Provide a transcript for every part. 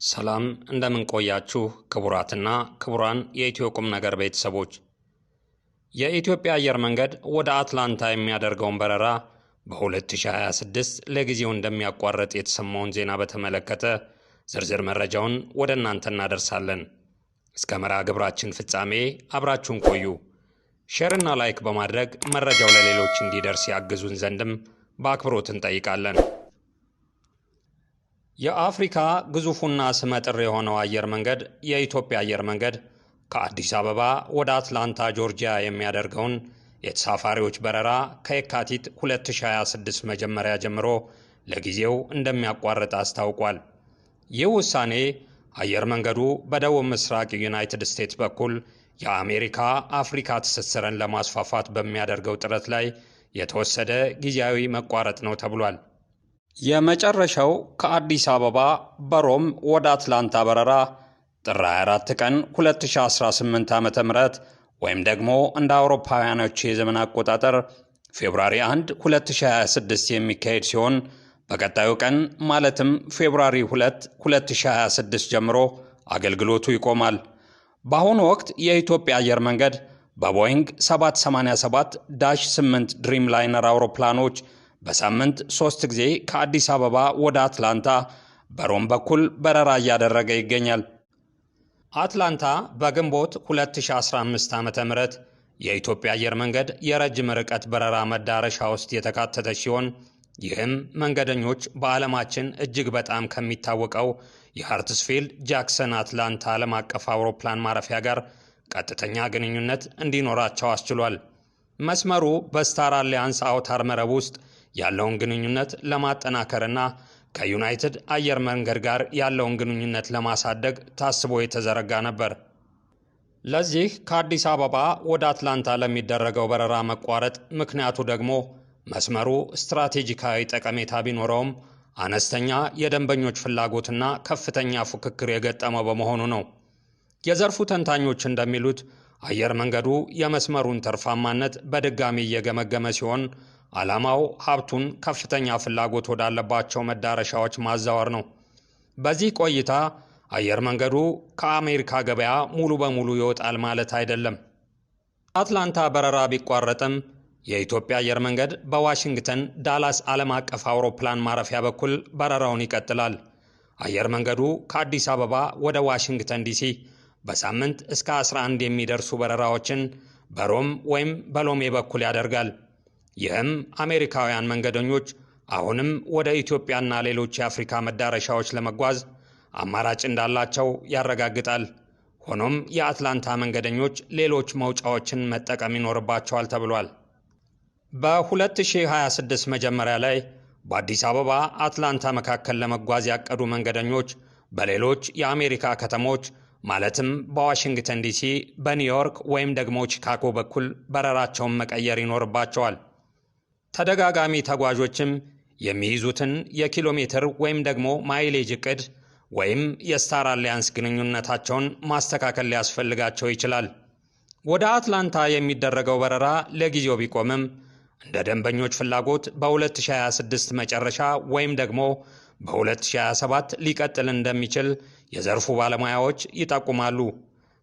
ሰላም እንደምን ቆያችሁ ክቡራትና ክቡራን የኢትዮ ቁም ነገር ቤተሰቦች። የኢትዮጵያ አየር መንገድ ወደ አትላንታ የሚያደርገውን በረራ በ2026 ለጊዜው እንደሚያቋርጥ የተሰማውን ዜና በተመለከተ ዝርዝር መረጃውን ወደ እናንተ እናደርሳለን። እስከ መርሃ ግብራችን ፍጻሜ አብራችሁን ቆዩ። ሼርና ላይክ በማድረግ መረጃው ለሌሎች እንዲደርስ ያግዙን ዘንድም በአክብሮት እንጠይቃለን። የአፍሪካ ግዙፉና ስመጥር የሆነው አየር መንገድ የኢትዮጵያ አየር መንገድ ከአዲስ አበባ ወደ አትላንታ ጆርጂያ የሚያደርገውን የተሳፋሪዎች በረራ ከየካቲት 2026 መጀመሪያ ጀምሮ ለጊዜው እንደሚያቋርጥ አስታውቋል። ይህ ውሳኔ አየር መንገዱ በደቡብ ምስራቅ ዩናይትድ ስቴትስ በኩል የአሜሪካ አፍሪካ ትስስርን ለማስፋፋት በሚያደርገው ጥረት ላይ የተወሰደ ጊዜያዊ መቋረጥ ነው ተብሏል። የመጨረሻው ከአዲስ አበባ በሮም ወደ አትላንታ በረራ ጥር 24 ቀን 2018 ዓ.ም ወይም ደግሞ እንደ አውሮፓውያኖች የዘመን አቆጣጠር ፌብሩዋሪ 1 2026 የሚካሄድ ሲሆን በቀጣዩ ቀን ማለትም ፌብሩዋሪ 2 2026 ጀምሮ አገልግሎቱ ይቆማል። በአሁኑ ወቅት የኢትዮጵያ አየር መንገድ በቦይንግ 787-8 ድሪምላይነር አውሮፕላኖች በሳምንት 3 ጊዜ ከአዲስ አበባ ወደ አትላንታ በሮም በኩል በረራ እያደረገ ይገኛል። አትላንታ በግንቦት 2015 ዓ.ም የኢትዮጵያ አየር መንገድ የረጅም ርቀት በረራ መዳረሻ ውስጥ የተካተተች ሲሆን ይህም መንገደኞች በዓለማችን እጅግ በጣም ከሚታወቀው የሃርትስፊልድ ጃክሰን አትላንታ ዓለም አቀፍ አውሮፕላን ማረፊያ ጋር ቀጥተኛ ግንኙነት እንዲኖራቸው አስችሏል። መስመሩ በስታር አሊያንስ አውታር መረብ ውስጥ ያለውን ግንኙነት ለማጠናከርና ከዩናይትድ አየር መንገድ ጋር ያለውን ግንኙነት ለማሳደግ ታስቦ የተዘረጋ ነበር። ለዚህ ከአዲስ አበባ ወደ አትላንታ ለሚደረገው በረራ መቋረጥ ምክንያቱ ደግሞ መስመሩ ስትራቴጂካዊ ጠቀሜታ ቢኖረውም አነስተኛ የደንበኞች ፍላጎትና ከፍተኛ ፉክክር የገጠመው በመሆኑ ነው። የዘርፉ ተንታኞች እንደሚሉት አየር መንገዱ የመስመሩን ትርፋማነት በድጋሚ እየገመገመ ሲሆን ዓላማው ሀብቱን ከፍተኛ ፍላጎት ወዳለባቸው መዳረሻዎች ማዛወር ነው። በዚህ ቆይታ አየር መንገዱ ከአሜሪካ ገበያ ሙሉ በሙሉ ይወጣል ማለት አይደለም። አትላንታ በረራ ቢቋረጥም የኢትዮጵያ አየር መንገድ በዋሽንግተን ዳላስ ዓለም አቀፍ አውሮፕላን ማረፊያ በኩል በረራውን ይቀጥላል። አየር መንገዱ ከአዲስ አበባ ወደ ዋሽንግተን ዲሲ በሳምንት እስከ 11 የሚደርሱ በረራዎችን በሮም ወይም በሎሜ በኩል ያደርጋል። ይህም አሜሪካውያን መንገደኞች አሁንም ወደ ኢትዮጵያና ሌሎች የአፍሪካ መዳረሻዎች ለመጓዝ አማራጭ እንዳላቸው ያረጋግጣል። ሆኖም የአትላንታ መንገደኞች ሌሎች መውጫዎችን መጠቀም ይኖርባቸዋል ተብሏል። በ2026 መጀመሪያ ላይ በአዲስ አበባ አትላንታ መካከል ለመጓዝ ያቀዱ መንገደኞች በሌሎች የአሜሪካ ከተሞች ማለትም በዋሽንግተን ዲሲ፣ በኒውዮርክ ወይም ደግሞ ቺካጎ በኩል በረራቸውን መቀየር ይኖርባቸዋል። ተደጋጋሚ ተጓዦችም የሚይዙትን የኪሎ ሜትር ወይም ደግሞ ማይሌጅ ዕቅድ ወይም የስታር አሊያንስ ግንኙነታቸውን ማስተካከል ሊያስፈልጋቸው ይችላል። ወደ አትላንታ የሚደረገው በረራ ለጊዜው ቢቆምም እንደ ደንበኞች ፍላጎት በ2026 መጨረሻ ወይም ደግሞ በ2027 ሊቀጥል እንደሚችል የዘርፉ ባለሙያዎች ይጠቁማሉ።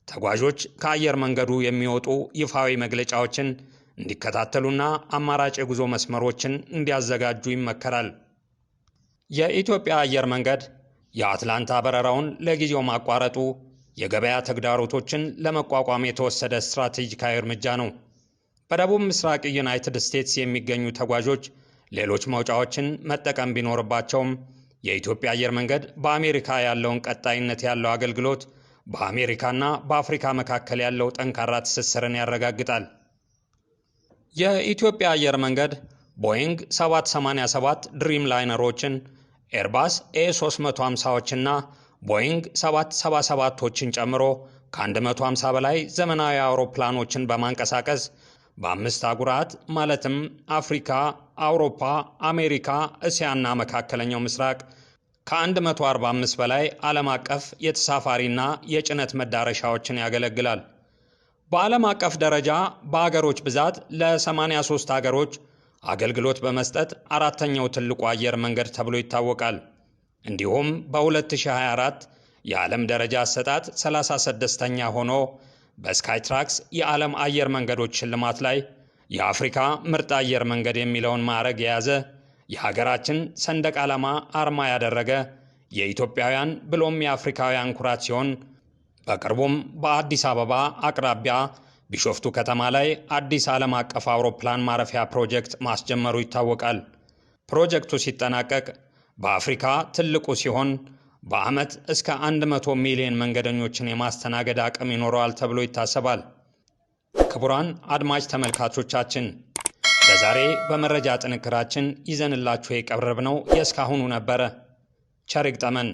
ተጓዦች ከአየር መንገዱ የሚወጡ ይፋዊ መግለጫዎችን እንዲከታተሉና አማራጭ የጉዞ መስመሮችን እንዲያዘጋጁ ይመከራል። የኢትዮጵያ አየር መንገድ የአትላንታ በረራውን ለጊዜው ማቋረጡ የገበያ ተግዳሮቶችን ለመቋቋም የተወሰደ ስትራቴጂካዊ እርምጃ ነው። በደቡብ ምስራቅ ዩናይትድ ስቴትስ የሚገኙ ተጓዦች ሌሎች መውጫዎችን መጠቀም ቢኖርባቸውም የኢትዮጵያ አየር መንገድ በአሜሪካ ያለውን ቀጣይነት ያለው አገልግሎት በአሜሪካና በአፍሪካ መካከል ያለው ጠንካራ ትስስርን ያረጋግጣል። የኢትዮጵያ አየር መንገድ ቦይንግ 787 ድሪምላይነሮችን፣ ኤርባስ ኤ350ዎችና ቦይንግ 777ቶችን ጨምሮ ከ150 በላይ ዘመናዊ አውሮፕላኖችን በማንቀሳቀስ በ5 አህጉራት ማለትም አፍሪካ፣ አውሮፓ፣ አሜሪካ፣ እስያና መካከለኛው ምስራቅ ከ145 በላይ ዓለም አቀፍ የተሳፋሪና የጭነት መዳረሻዎችን ያገለግላል። በዓለም አቀፍ ደረጃ በአገሮች ብዛት ለ83 አገሮች አገልግሎት በመስጠት አራተኛው ትልቁ አየር መንገድ ተብሎ ይታወቃል። እንዲሁም በ2024 የዓለም ደረጃ አሰጣጥ 36ኛ ሆኖ በስካይትራክስ የዓለም አየር መንገዶች ሽልማት ላይ የአፍሪካ ምርጥ አየር መንገድ የሚለውን ማዕረግ የያዘ የሀገራችን ሰንደቅ ዓላማ አርማ ያደረገ የኢትዮጵያውያን ብሎም የአፍሪካውያን ኩራት ሲሆን በቅርቡም በአዲስ አበባ አቅራቢያ ቢሾፍቱ ከተማ ላይ አዲስ ዓለም አቀፍ አውሮፕላን ማረፊያ ፕሮጀክት ማስጀመሩ ይታወቃል። ፕሮጀክቱ ሲጠናቀቅ በአፍሪካ ትልቁ ሲሆን በዓመት እስከ 100 ሚሊዮን መንገደኞችን የማስተናገድ አቅም ይኖረዋል ተብሎ ይታሰባል። ክቡራን አድማጭ ተመልካቾቻችን ለዛሬ በመረጃ ጥንክራችን ይዘንላችሁ የቀረብነው የእስካሁኑ ነበረ። ቸር ይግጠመን።